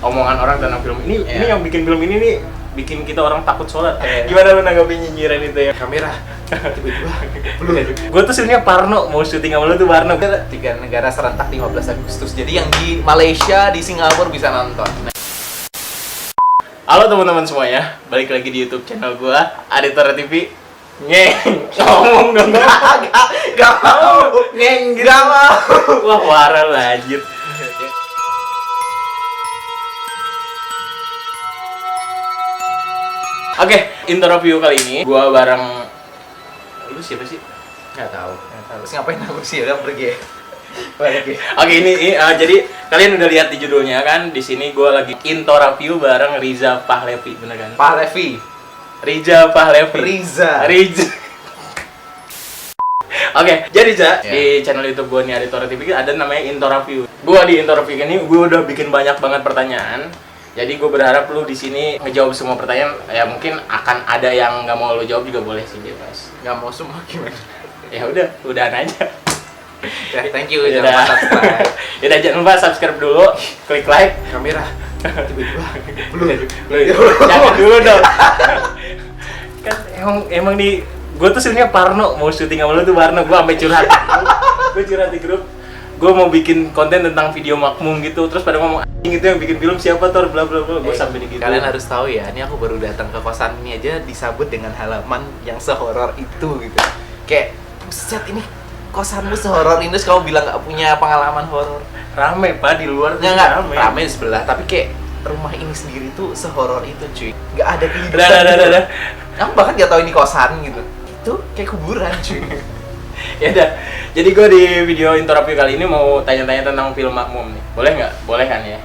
omongan orang tentang film ini. Ini yang bikin film ini nih bikin kita orang takut sholat. Gimana lu nanggapin nyinyiran itu ya? Kamera tiba-tiba belum. Gue tuh sebenarnya parno mau syuting sama lu tuh parno. 3 negara serentak 15 Agustus. Jadi yang di Malaysia, di Singapura bisa nonton. Halo teman-teman semuanya, balik lagi di YouTube channel gue, Aditora TV. Ngeng, ngomong dong. Gak mau. Ngeng gitu. Gak mau. Wah, parah lanjut. Oke, intro review kali ini gue bareng lu siapa sih? Gak tahu. Terus ngapain aku sih? Udah pergi. Oke, ini jadi kalian udah lihat di judulnya kan? Di sini gue lagi intro review bareng Riza Pahlevi, bener kan? Pahlevi. Riza Pahlevi. Riza. Oke, jadi di channel YouTube gue nih Aditora TV ada namanya intro review. Gue di intro review ini gue udah bikin banyak banget pertanyaan. Jadi gue berharap lu di sini ngejawab semua pertanyaan. Ya mungkin akan ada yang nggak mau lu jawab juga boleh sih, bebas. Gak mau semua gimana? Ya udahan aja. Ya, thank you. Jangan lupa subscribe. Yaudah, jangan lupa subscribe dulu, klik like. Kamera tiba-tiba belum. Jangan dulu dong. Kan emang nih, gue tuh sebenarnya parno mau syuting sama lu tuh parno. Gue sampai curhat. Gue curhat di grup. Gue mau bikin konten tentang video makmum gitu, terus pada ngomong anjing itu yang bikin film siapa Tor, bla bla bla. Gue sampai gitu. Kalian harus tahu ya, ini aku baru datang ke kosan ini aja disambut dengan halaman yang sehoror itu gitu. Kayak buset, ini kosanmu sehoror ini, terus kamu bilang gak punya pengalaman horor. Rame pak di luar. Nggak rame di sebelah, tapi kayak rumah ini sendiri tuh sehoror itu cuy. Gak ada kehidupan. Udah. Aku bahkan gak tahu ini kosan gitu. Itu kayak kuburan cuy. Ya udah. Jadi gue di video intro review kali ini mau tanya-tanya tentang film makmum nih. Boleh nggak? Boleh kan ya?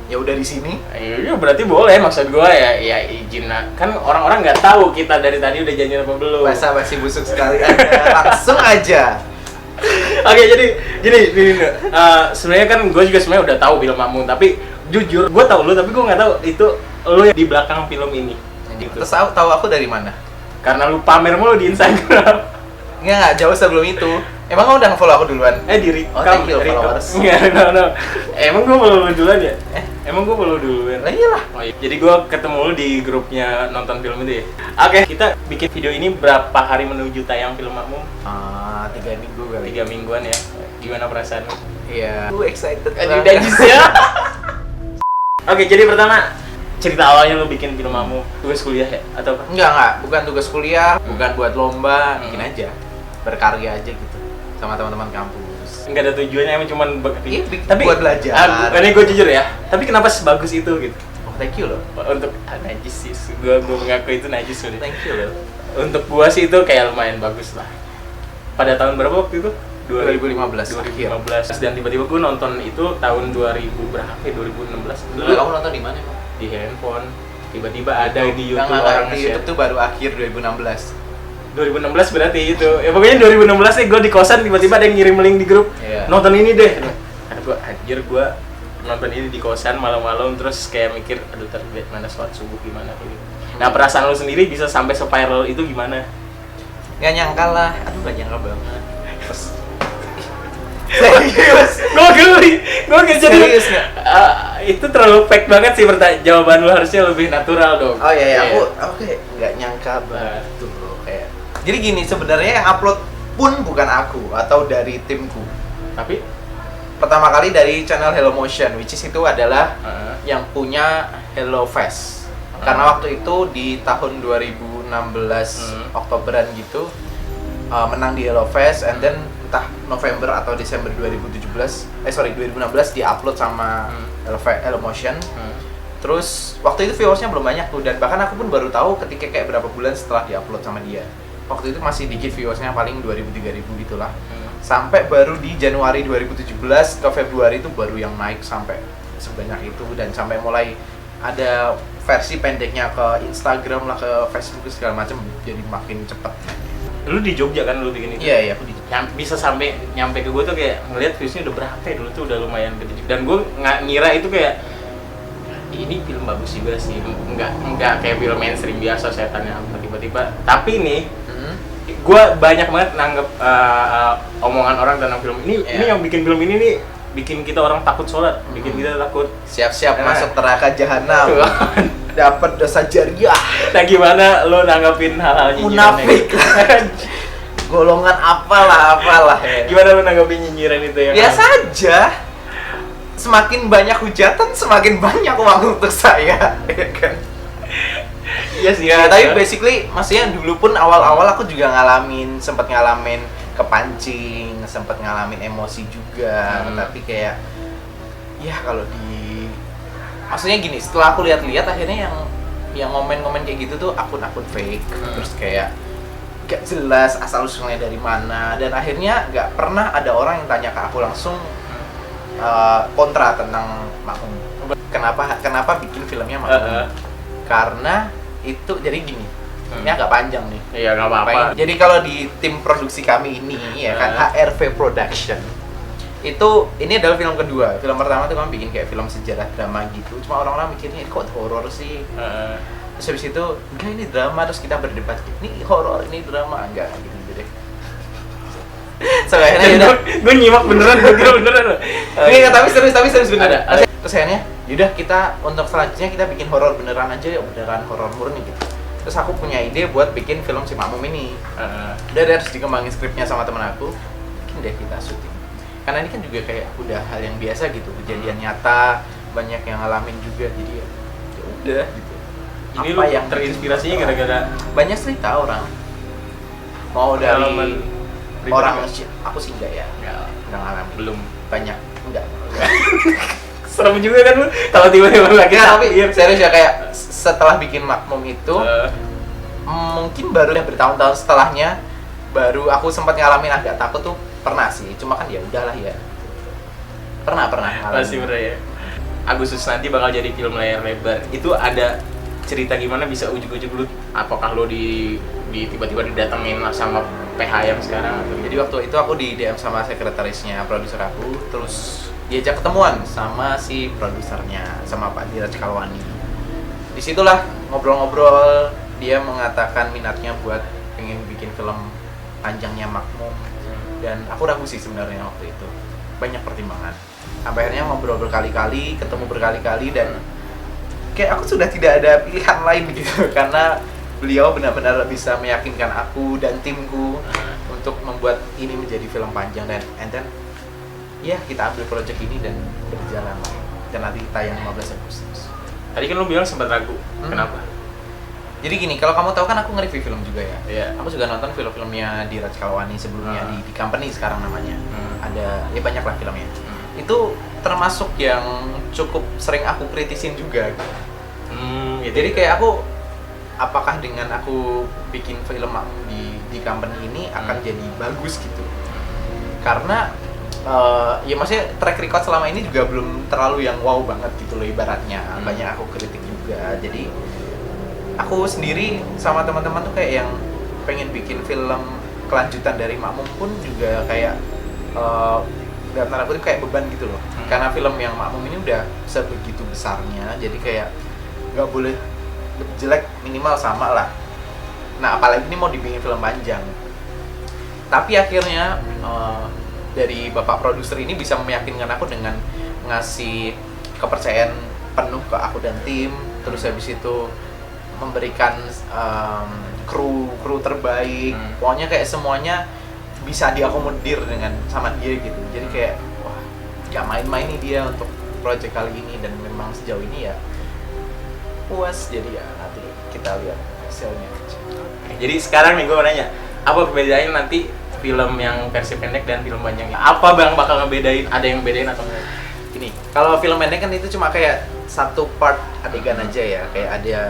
Ya udah di sini. Iya berarti boleh, maksud gue ya izin. Kan orang-orang nggak tahu kita dari tadi udah janjian apa belum. Basa-basi busuk sekali Anda. Langsung aja. Oke, jadi gini. Sebenarnya kan gue juga sebenarnya udah tahu film makmum, tapi jujur gue tahu lu, tapi gue nggak tahu itu lu yang di belakang film ini. Gitu. Terus tahu aku dari mana? Karena lu pamer mulu di Instagram. Nggak, jauh sebelum itu. Emang kamu udah nge-follow aku duluan? Diri. Oh, thank you followers. No. Emang gue follow lu duluan ya? Emang gue follow duluan? Lah iyalah. Oh, iya. Jadi gue ketemu lu di grupnya nonton film itu ya? Oke, kita bikin video ini berapa hari menuju tayang film makmum? 3 minggu kali. 3 mingguan ya? Gimana perasaan lu? Iya. Aku excited Udah jis ya? Oke, jadi pertama cerita awalnya lu bikin film makmum, tugas kuliah ya? Atau apa? Enggak, bukan tugas kuliah, bukan buat lomba, bikin aja. Berkarya aja gitu sama teman-teman kampus. Enggak ada tujuannya, emang cuman tapi buat belajar. Ini gue jujur ya, tapi kenapa sebagus itu gitu? Oh, thank you loh. Untuk najis sih, gue mengaku itu najis udah. Thank you loh. Untuk gue sih itu kayak lumayan bagus lah. Pada tahun berapa waktu itu? 2015. Dan tiba-tiba gue nonton itu tahun 2000 berapa ya? 2016. Dulu kamu nonton di mana emang? Di handphone. Tiba-tiba ada di YouTube orang di YouTube tuh baru akhir 2016. 2016 berarti itu. Ya pokoknya 2016 nih gue di kosan tiba-tiba ada yang ngirim link di grup. Nonton ini deh. Kata gue anjir, gue nonton ini di kosan malam-malam, terus kayak mikir aduh terlihat mana sholat subuh gimana kayak gitu. Nah, perasaan lo sendiri bisa sampai se-viral itu gimana? Gak nyangka lah. Aduh, gak nyangka banget. Serius? Gue gak jadi. Serius gak? Itu terlalu fake banget sih, jawaban lo harusnya lebih natural dong. Oh iya, aku kayak gak nyangka banget tuh kayak. Jadi gini, sebenarnya yang upload pun bukan aku atau dari timku. Tapi pertama kali dari channel Hello Motion, which is itu adalah yang punya Hello Fest. Karena waktu itu di tahun 2016 Oktoberan gitu menang di Hello Fest, and then entah November atau Desember 2016 di-upload sama Hello Motion. Terus waktu itu viewersnya belum banyak tuh, dan bahkan aku pun baru tahu ketika kayak berapa bulan setelah di-upload sama dia. Waktu itu masih dikit viewersnya, paling 2000-3000 gitulah. Sampai baru di Januari 2017 ke Februari itu baru yang naik sampai sebanyak itu, dan sampai mulai ada versi pendeknya ke Instagram lah, ke Facebook segala macam, jadi makin cepet. Lu di Jogja kan lu bikin itu? Iya, aku di yang bisa sampai nyampe ke gue tuh kayak ngeliat viewsnya udah berapa ya, dulu tuh udah lumayan gede. Dan gue nggak ngira itu kayak ini film bagus juga sih, nggak kayak film mainstream biasa setannya apa tiba-tiba. Tapi nih gue banyak banget nanggep omongan orang tentang film ini. Ini yang bikin film ini nih bikin kita orang takut sholat, bikin kita takut siap-siap masuk neraka jahanam. Dapat dosa jariah. Nah gimana lo nanggapin hal-hal nyinyiran Munafik. Golongan apalah ya. Gimana lo nanggapin nyinyiran itu ya? Biasa aja. Semakin banyak hujatan, semakin banyak uang untuk saya, ya kan? Iya sih Ya, tapi basically, maksudnya dulu pun awal-awal aku juga sempat ngalamin kepancing, sempat ngalamin emosi juga. Tapi kayak, ya kalau maksudnya gini, setelah aku lihat-lihat akhirnya yang ngomen-ngomen kayak gitu tuh akun-akun fake, terus kayak gak jelas asal usulnya dari mana, dan akhirnya gak pernah ada orang yang tanya ke aku langsung kontra tentang Makmum. Kenapa bikin filmnya Makmum? Karena itu jadi gini, ini agak panjang nih. Iya nggak apa-apa. Jadi kalau di tim produksi kami ini ya kan HRV Production, ini adalah film kedua. Film pertama tuh kami bikin kayak film sejarah drama gitu. Cuma orang-orang mikirnya ini kok horor sih. Terus habis itu enggak, ini drama, terus kita berdebat ini horor, ini drama, enggak gitu deh. So akhirnya gue nyimak beneran, gue kira beneran. Iya, tapi serius beneran. Terus akhirnya yaudah kita untuk selanjutnya kita bikin horor beneran aja ya, beneran horor murni gitu. Terus aku punya ide buat bikin film si Makmum ini. Udah harus dikembangin skripnya sama temen aku, bikin deh kita syuting. Karena ini kan juga kayak udah hal yang biasa gitu, kejadian nyata, banyak yang ngalamin juga, jadi ya udah gitu. Ini apa yang terinspirasinya gara-gara banyak cerita orang. Mau dari orang aku sih enggak ya. Enggak ngalamin. Belum Banyak enggak. Serem juga kan lu kalau tiba-tiba lagi. Ya, tapi serius ya, kayak setelah bikin Makmum itu mungkin baru bertahun-tahun setelahnya baru aku sempat ngalamin agak takut tuh, pernah sih, cuma kan ya udahlah ya. Pernah ngalamin. Masih bener ya. Agustus nanti bakal jadi film layar lebar. Itu ada cerita gimana bisa ujuk-ujuk lu, apakah lu di tiba-tiba didatengin sama PH yang sekarang atau jadi waktu itu aku di DM sama sekretarisnya produser aku, terus diajak ketemuan sama si produsernya, sama Pak Diraj Kalwani. Disitulah ngobrol-ngobrol, dia mengatakan minatnya buat pengen bikin film panjangnya Makmum, dan aku ragu sih sebenarnya waktu itu, banyak pertimbangan. Sampai akhirnya ngobrol berkali-kali, ketemu berkali-kali, dan kayak aku sudah tidak ada pilihan lain gitu, karena beliau benar-benar bisa meyakinkan aku dan timku untuk membuat ini menjadi film panjang, dan then ya kita ambil project ini dan berjalan, dan nanti tayang 15 Agustus. Tadi kan lu bilang sempat ragu, kenapa? Jadi gini, kalau kamu tahu kan aku nge-review film juga ya. Iya. Aku juga nonton film-filmnya Diraj Kalwani sebelumnya di Company sekarang namanya. Ada ya banyak lah filmnya. Itu termasuk yang cukup sering aku kritisin juga. Gitu. Jadi kayak aku, apakah dengan aku bikin film di Company ini akan jadi bagus gitu? Karena ya maksudnya track record selama ini juga belum terlalu yang wow banget gitu loh ibaratnya. Banyak aku kritik juga. Jadi aku sendiri sama teman-teman tuh kayak yang pengen bikin film kelanjutan dari Makmum pun juga kayak dalam tanda kutip kayak beban gitu loh. Karena film yang Makmum ini udah sebegitu besarnya, jadi kayak nggak boleh jelek, minimal sama lah. Nah apalagi ini mau dibikin film panjang. Tapi akhirnya dari bapak produser ini bisa meyakinkan aku dengan ngasih kepercayaan penuh ke aku dan tim. Terus habis itu memberikan kru terbaik. Pokoknya kayak semuanya bisa diakomodir sama dia gitu. Jadi kayak wah, gak main-main nih dia untuk project kali ini, dan memang sejauh ini ya puas. Jadi ya nanti kita lihat hasilnya. Jadi sekarang nih gue mau nanya, apa perbedaannya nanti film yang versi pendek dan film panjangnya? Apa bang bakal ngebedain? Ada yang bedain atau enggak? Gini, kalau film pendek kan itu cuma kayak satu part adegan aja ya. Kayak ada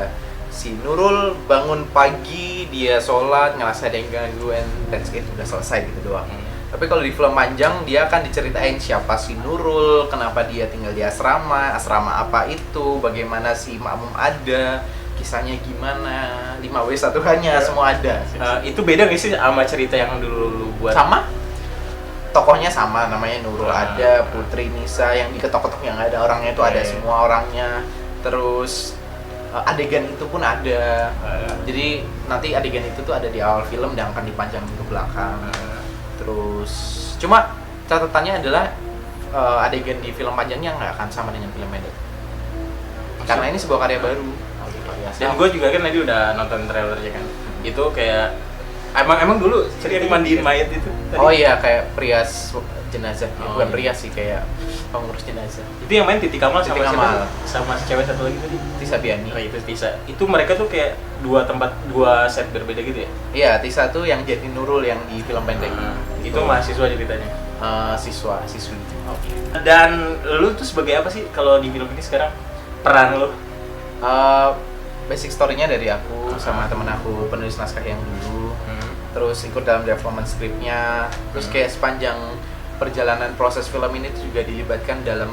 si Nurul bangun pagi, dia sholat, ngerasa ada yang gangguin, that's it, udah selesai gitu doang. Tapi kalau di film panjang, dia akan diceritain siapa si Nurul, kenapa dia tinggal di asrama apa itu, bagaimana si Makmum ada, kisahnya gimana, 5W1H-nya semua ada. Itu beda nggak sih sama cerita yang dulu lu buat? Sama, tokohnya sama, namanya Nurul ada, Putri Nisa yang diketok-ketok yang ada orangnya itu ada semua orangnya. Terus adegan itu pun ada. Jadi nanti adegan itu tuh ada di awal film dan akan dipanjang ke belakang. Terus cuma catatannya adalah adegan di film panjangnya nggak akan sama dengan film pendek. Karena ini sebuah karya baru. Dan gue juga kan tadi udah nonton trailernya kan. Itu kayak emang dulu cerita dimandiin mayat itu tadi. Oh iya, kayak prias jenazah. Bukan prias sih, kayak pengurus jenazah. Itu yang main Titi Kamal Titi sama Kamal. siapa? Sama si cewek satu lagi tadi. Tisa Biani. Oh itu Tisa. Itu mereka tuh kayak dua set berbeda gitu ya? Iya, Tisa tuh yang jadi Nurul yang di film pendek. Itu mahasiswa ceritanya. Siswi. Oke. Dan lu tuh sebagai apa sih kalau di film ini sekarang? Peran lu? Basic story-nya dari aku sama temen aku penulis naskah yang dulu. Terus ikut dalam development script-nya. Terus kayak sepanjang perjalanan proses film ini tuh juga dilibatkan dalam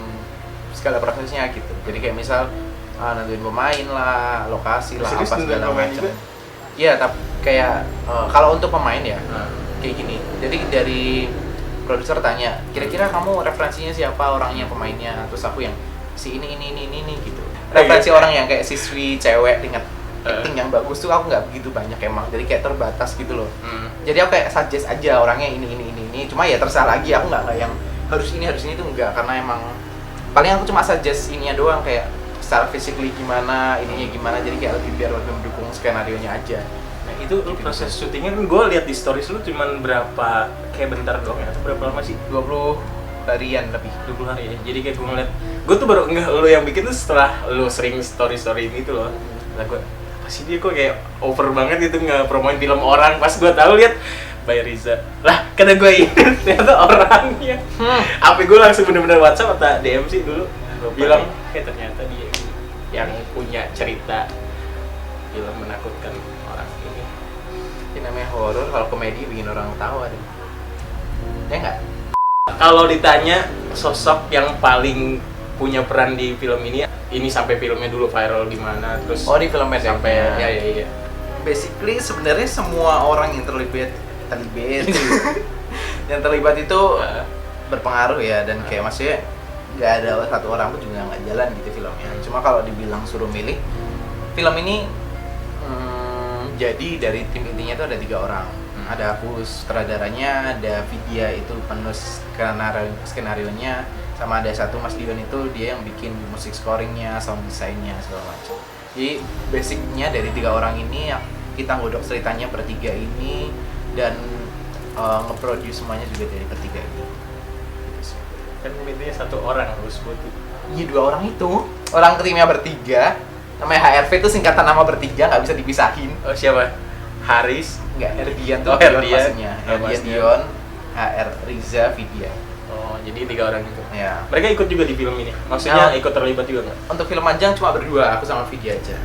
segala prosesnya gitu. Jadi kayak misal nentuin pemain lah, lokasi lah, Serius, apa segala pemain macam. juga? Iya, tapi kayak kalau untuk pemain ya kayak gini. Jadi dari produser tanya, kira-kira kamu referensinya siapa, orangnya, pemainnya? Terus aku yang si ini gitu. Referensi orang yang kayak siswi cewek dengan acting yang bagus tuh aku nggak begitu banyak emang, jadi kayak terbatas gitu loh. Jadi aku kayak suggest aja orangnya ini. Cuma ya terserah lagi, aku nggak yang harus ini tuh enggak, karena emang paling aku cuma suggest ininya doang, kayak secara physically gimana, ininya gimana, jadi kayak biar lebih mendukung skenario-nya aja. Nah itu lu proses syutingnya kan gue lihat di stories lu cuman berapa, kayak bentar doang ya, atau berapa lama sih? 20 harian lebih. 20 hari ya. Jadi kayak gue ngeliat, gue tuh baru enggak lu yang bikin tuh setelah lu sering story ini tuh loh. Lah gue pasti dia kok kayak over banget gitu nge-promoin film orang. Pas gue tahu lihat by Riza. Lah kata gue ini ternyata orangnya. Apa gue langsung bener-bener WhatsApp atau DM sih dulu. Bilang kayak ternyata dia yang punya cerita film menakutkan orang ini. Ini namanya horor, kalau komedi bikin orang tawa deh. Ya enggak? Kalau ditanya sosok yang paling punya peran di film ini sampai filmnya dulu viral di mana, terus di film pendek sampai ya. Basically sebenarnya semua orang yang terlibat yang terlibat itu berpengaruh ya, dan kayak maksudnya nggak ada satu orang pun juga nggak jalan gitu filmnya. Cuma kalau dibilang suruh milih, film ini jadi dari tim intinya itu ada 3 orang. Ada aku sutradaranya, ada Vidya itu penulis skenario-nya, sama ada satu Mas Dion itu dia yang bikin musik scoringnya, sound design-nya, segala macam. Jadi basicnya dari 3 orang ini kita ngodok ceritanya bertiga ini, dan nge-produce semuanya juga dari bertiga ini. Kan intinya 1 orang harus buat. Iya, 2 orang itu, orang timnya bertiga, namanya HRV itu singkatan nama bertiga, nggak bisa dipisahin. Oh siapa? Haris? Nggak, Herdian tuh Herdian maksudnya. Herdian, Dion, HR, Riza, Vidya. Oh, jadi 3 orang itu. Ya. Mereka ikut juga di film ini? Maksudnya ikut terlibat juga nggak? Untuk film panjang cuma berdua, aku sama Vidya aja.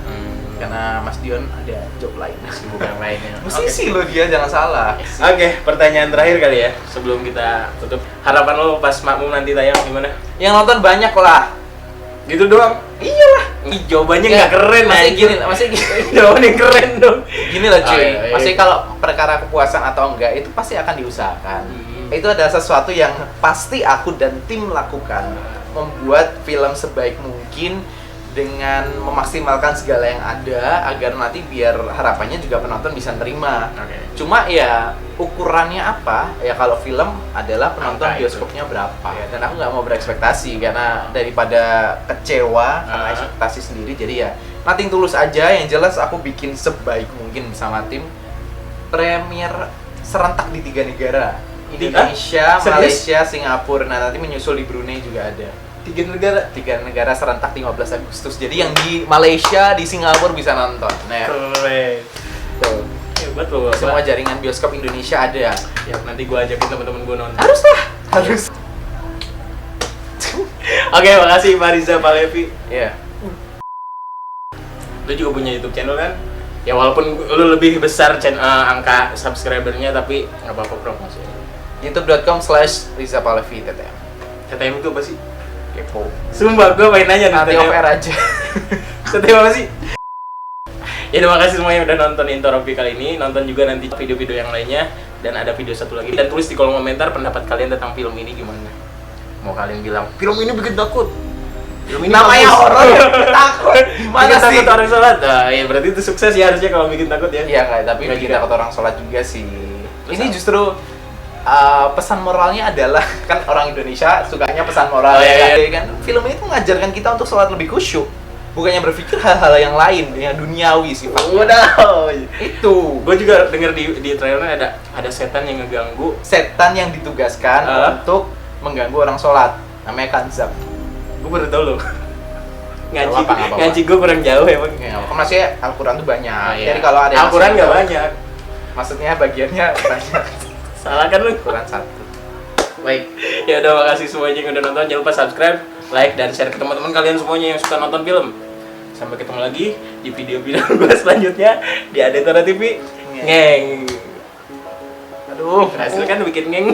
Karena Mas Dion ada job lain, Kesibukan lainnya. musisi loh dia, jangan salah. Oke, pertanyaan terakhir kali ya sebelum kita tutup. Harapan lo pas Makmum nanti tayang gimana? Yang nonton banyak lah. Gitu doang? Iyalah. Ih, jawabannya nggak keren. Masih gini. Jawabannya keren dong. Gini loh cuy, iya. masih kalau perkara kepuasan atau enggak itu pasti akan diusahakan. Itu adalah sesuatu yang pasti aku dan tim lakukan, membuat film sebaik mungkin dengan memaksimalkan segala yang ada agar nanti biar harapannya juga penonton bisa nerima. Cuma ya ukurannya apa? Ya kalau film adalah penonton Angka bioskopnya berapa. Ya, dan aku nggak mau berekspektasi karena daripada kecewa karena ekspektasi sendiri. Jadi ya nothing tulus aja. Yang jelas aku bikin sebaik mungkin bersama tim. Premier serentak di 3 negara. Indonesia, Malaysia, Singapura. Nah, nanti menyusul di Brunei juga ada. 3 negara serentak 15 Agustus. Jadi yang di Malaysia, di Singapura bisa nonton. Nah, keren. tuh. Hebat loh. Semua jaringan bioskop Indonesia ada. Ya, nanti gua ajakin teman-teman gua nonton. Harus. Oke, makasih Pak Riza, Pak Levi. Iya. Lu juga punya YouTube channel kan? Ya walaupun lu lebih besar angka subscribernya, tapi nggak apa-apa promosi. youtube.com/rizapalevi TTM. TTM itu apa sih? Kepo. Sumpah, gue pengen nanya Nanti off air aja. TTM apa sih? Ya terima kasih semua yang udah nonton Interview kali ini. Nonton juga nanti video-video yang lainnya. Dan ada video satu lagi. Dan tulis di kolom komentar pendapat kalian tentang film ini gimana. Mau kalian bilang, film ini bikin takut, film ini Namanya bagus. horor, takut. Gimana Bikin sih? takut orang sholat. Nah, ya berarti itu sukses ya harusnya kalau bikin takut ya. Iya nggak, tapi Nggak bikin juga. takut orang sholat juga sih. Terus Ini apa? justru pesan moralnya adalah kan orang Indonesia sukanya pesan moral Oh, iya, kan. Film ini tuh mengajarkan kita untuk sholat lebih khusyuk, bukannya berpikir hal-hal yang lain yang duniawi sifatnya. Waduh. Itu Gue juga denger di trailernya ada setan yang ngeganggu. setan yang ditugaskan untuk mengganggu orang sholat, namanya kanzab. Gue baru tau loh. Nggak apa-apa. Ngaji gue kurang jauh emang. Ya, maksudnya Al-Quran tuh banyak. Iya. Jadi kalau ada yang Al-Quran masih nggak tahu, banyak. maksudnya bagiannya banyak. Salah kan lu? Al-Quran 1. Baik. Ya udah, makasih semuanya yang udah nonton. Jangan lupa subscribe, like, dan share ke teman-teman kalian semuanya yang suka nonton film. Sampai ketemu lagi di video-video gue selanjutnya di Adetora TV. Ngeng. Aduh, Berhasil kan bikin ngeng?